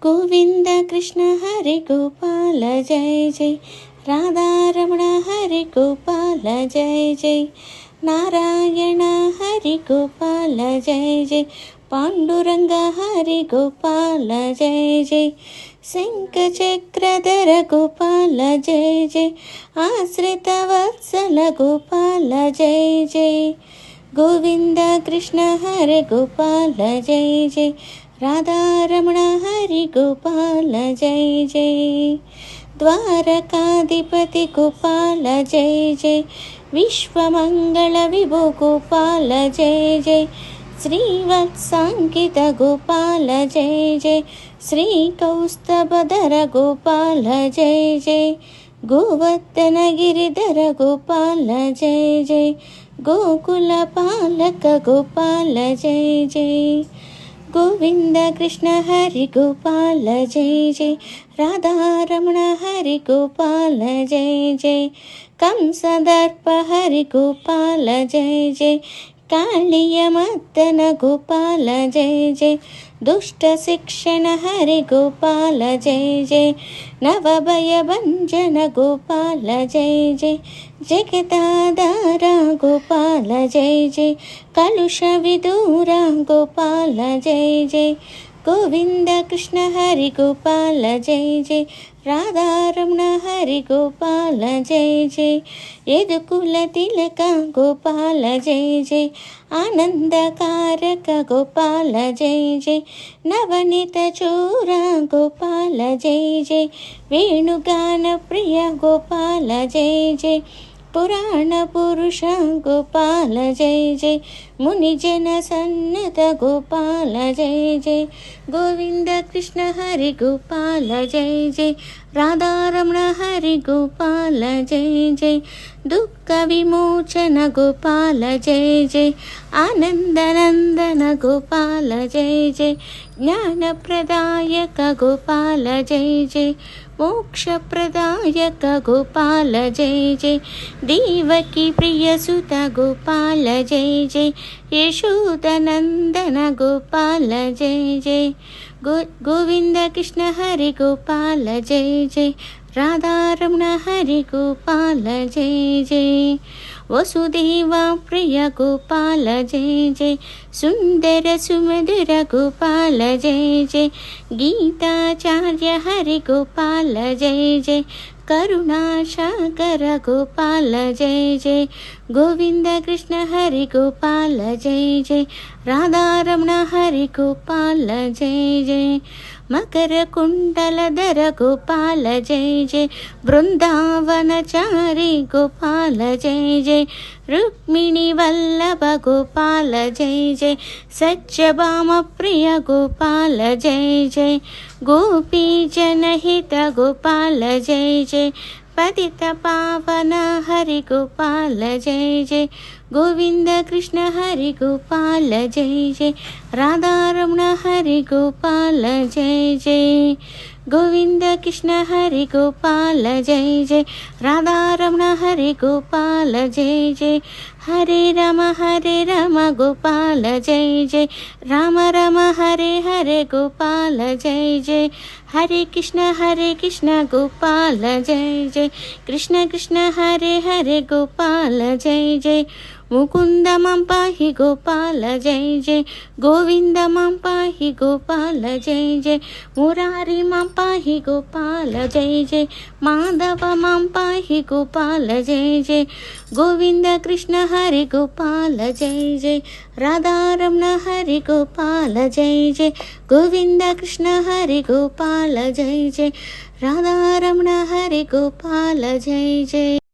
गोविंद कृष्ण हरि गोपाल जय जय राधारमण हरि गोपाल जय जय नारायण हरि गोपाल जय जय पांडुरंग हरि गोपाल जय जय शंख चक्रधर गोपाल जय जय आश्रित वत्सल गोपाल जय जय गोविंद कृष्ण हरि गोपाल जय जय राधारमण हरि गोपाल जय जय द्वारकाधिपति गोपाल जय जय विश्वमंगल विभो गोपाल जय जय श्रीवत्सांकित गोपाल जय जय श्रीकौस्तभधर गोपाल जय जय गोवर्धन गिरिधर गोपाल जय जय गोकुल पालक गोपाल जय जय गोविंद कृष्ण हरि गोपाल जय जय राधारमण हरि गोपाल जय जय कंसदर्प हरि गोपाल जय जय कालिय मर्दन गोपाल जय जय दुष्ट शिक्षण हरि गोपाल जय जय नवभय भंजन गोपाल जय जय जगदाधार गोपाल जय जय कलुष विदूर गोपाल जय जय गोविंद कृष्ण हरि गोपाल जय जय राधारमण हरि गोपाल जय जय यदुकुल तिलक गोपाल जय जय आनंदकारक गोपाल जय जय नवनीत चोर गोपाल जय जय वेणुगान प्रिय गोपाल जय जय पुराण पुरुष गोपाल जय जय मुनिजन सन्नत गोपाल जय जय गोविंद कृष्ण हरि गोपाल जय जय राधारमण हरि गोपाल जय जय दुःख विमोचन गोपाल जय जय आनंदनंदन गोपाल जय जय ज्ञानप्रदायक गोपाल जय जय मोक्षप्रदायक गोपाल जय जय देवकी प्रियसुत गोपाल जय जय यशोदनंदन गोपाल जय जय गोविंद कृष्ण हरि गोपाल जय जय राधारमण हरि गोपाल जय जय वसुदेवा प्रिय गोपाल जय जय सुंदर सुमधुर गोपाल जय जय गीताचार्य हरि गोपाल जय जय करुणासागर गोपाल जय जय गोविंद कृष्ण हरि गोपाल जय जय राधारमण हरि गोपाल जय जय मकर कुंडलधर गोपाल जय जय वृंदावनचारी गोपाल जय जय रुक्मिणी वल्लभ गोपाल जय जय सत्यभाम प्रिय गोपाल जय जय गोपी जनहित गोपाल जय जय पतित पावन हरि गोपाल जय जय गोविंद कृष्ण हरि गोपाल जय जय राधारमण हरि गोपाल जय जय गोविंद कृष्ण हरि गोपाल जय जय राधारमण हरि गोपाल जय जय हरे राम गोपाल जय जय राम राम हरे हरे गोपाल जय जय हरे कृष्ण गोपाल जय जय कृष्ण कृष्ण हरे हरे गोपाल जय जय मुकुंद मां पाहि गोपाल जय जय गोविंद मां पाहि गोपाल जय जय मुरारी मां पाहि गोपाल जय जय माधव मां पाहि गोपाल जय जय गोविंद कृष्ण हरि गोपाल जय जय राधारमण हरि गोपाल जय जय गोविंद कृष्ण हरि गोपाल जय जय राधारमण हरि गोपाल जय जय।